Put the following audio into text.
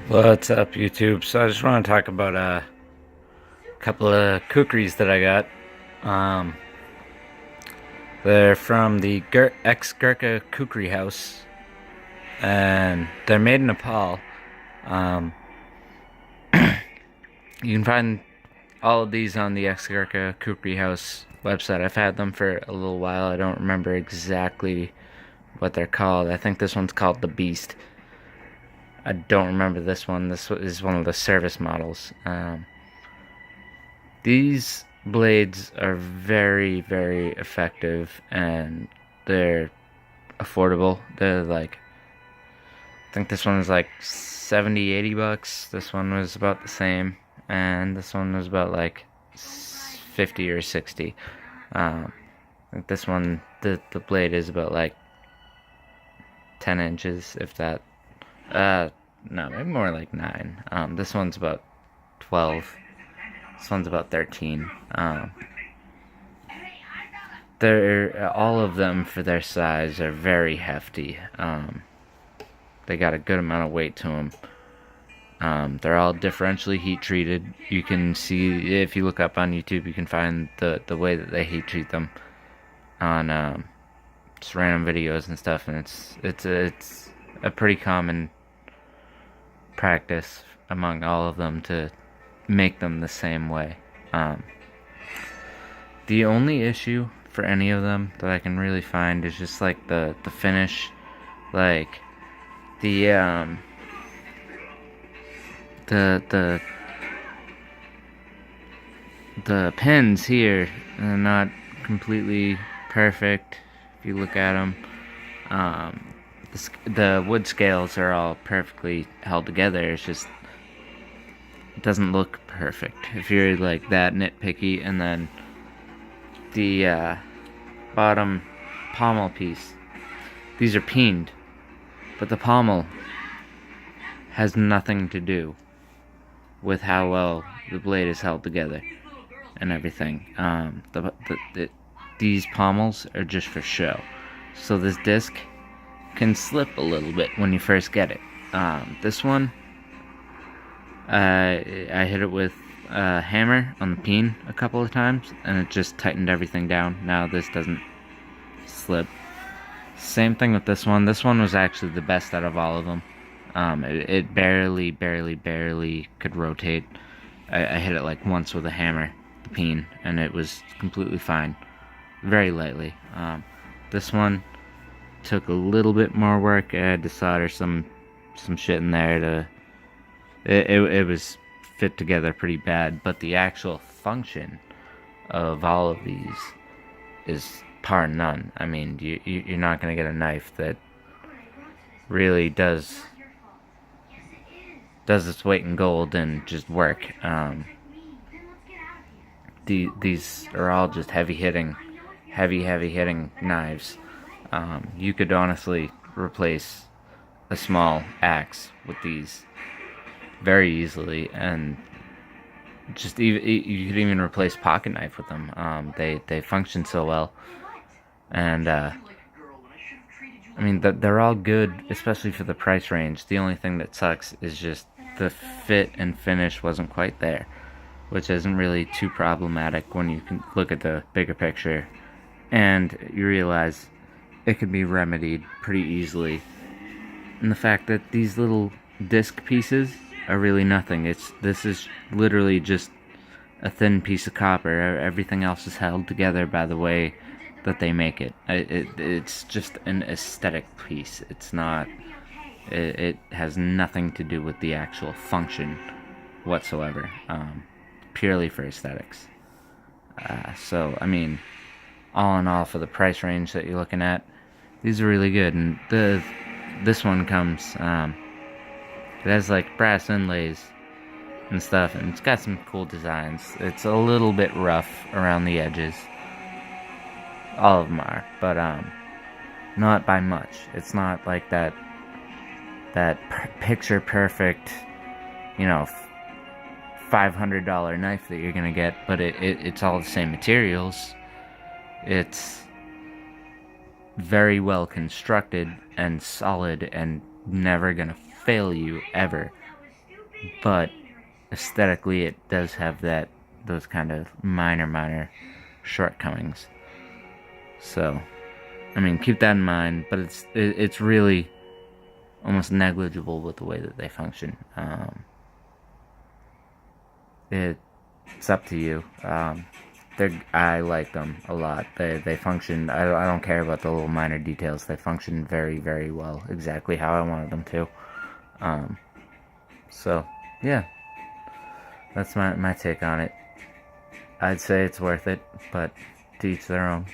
What's up, YouTube? So I just want to talk about a couple of kukris that I got. Um, they're from the ex-Gurkha Kukri house, and they're made in Nepal. Um, you can find all of these on the ex-Gurkha Kukri house website. I've had them for a little while. I don't remember exactly what they're called. I think this one's called the Beast. I don't remember this one. This is one of the service models. These blades are very, very effective, and they're affordable. They're like, I think this one was like 70, 80 bucks. This one was about the same, and this one was about like 50 or 60. I think this one, the blade is about like 10 inches, if that. No, maybe more like 9. This one's about 12. This one's about 13. They're all of them for their size are very hefty. They got a good amount of weight to them. They're all differentially heat treated. You can see, if you look up on YouTube, you can find the way that they heat treat them on just random videos and stuff, and it's a pretty common practice among all of them to make them the same way. The only issue for any of them that I can really find is just like the finish, like the the pins here are not completely perfect. If you look at them, the wood scales are all perfectly held together. It's just, it doesn't look perfect if you're like that nitpicky. And then the bottom pommel piece, these are peened, but the pommel has nothing to do with how well the blade is held together and everything. These pommels are just for show, so this disc can slip a little bit when you first get it. This one, I hit it with a hammer on the peen a couple of times, and it just tightened everything down. Now this doesn't slip. Same thing with this one. This one was actually the best out of all of them. It barely could rotate. I hit it like once with a hammer, the peen, and it was completely fine. Very lightly. This one took a little bit more work. I had to solder some shit in there to. It was fit together pretty bad, but the actual function of all of these is par none. I mean, you're not gonna get a knife that really does its weight in gold and just work. These are all just heavy hitting knives. You could honestly replace a small axe with these very easily, and just you could even replace pocket knife with them. They function so well, and I mean they're all good, especially for the price range. The only thing that sucks is just the fit and finish wasn't quite there, which isn't really too problematic when you can look at the bigger picture, and you realize it can be remedied pretty easily. And the fact that these little disc pieces are really nothing. This is literally just a thin piece of copper. Everything else is held together by the way that they make it. It's just an aesthetic piece. It's not. It has nothing to do with the actual function whatsoever. Purely for aesthetics. So I mean, all in all, for the price range that you're looking at, these are really good. And this one comes. It has like brass inlays and stuff, and it's got some cool designs. It's a little bit rough around the edges. All of them are, but not by much. It's not like that picture perfect, $500 knife that you're gonna get, but it's all the same materials. It's very well constructed and solid and never gonna fail you ever. but aesthetically it does have those kind of minor shortcomings. So, I mean, keep that in mind, but it's really almost negligible with the way that they function. It's up to you. I like them a lot. They function. I don't care about the little minor details. They function very well, exactly how I wanted them to. Um, so yeah, that's my take on it. I'd say it's worth it, but to each their own.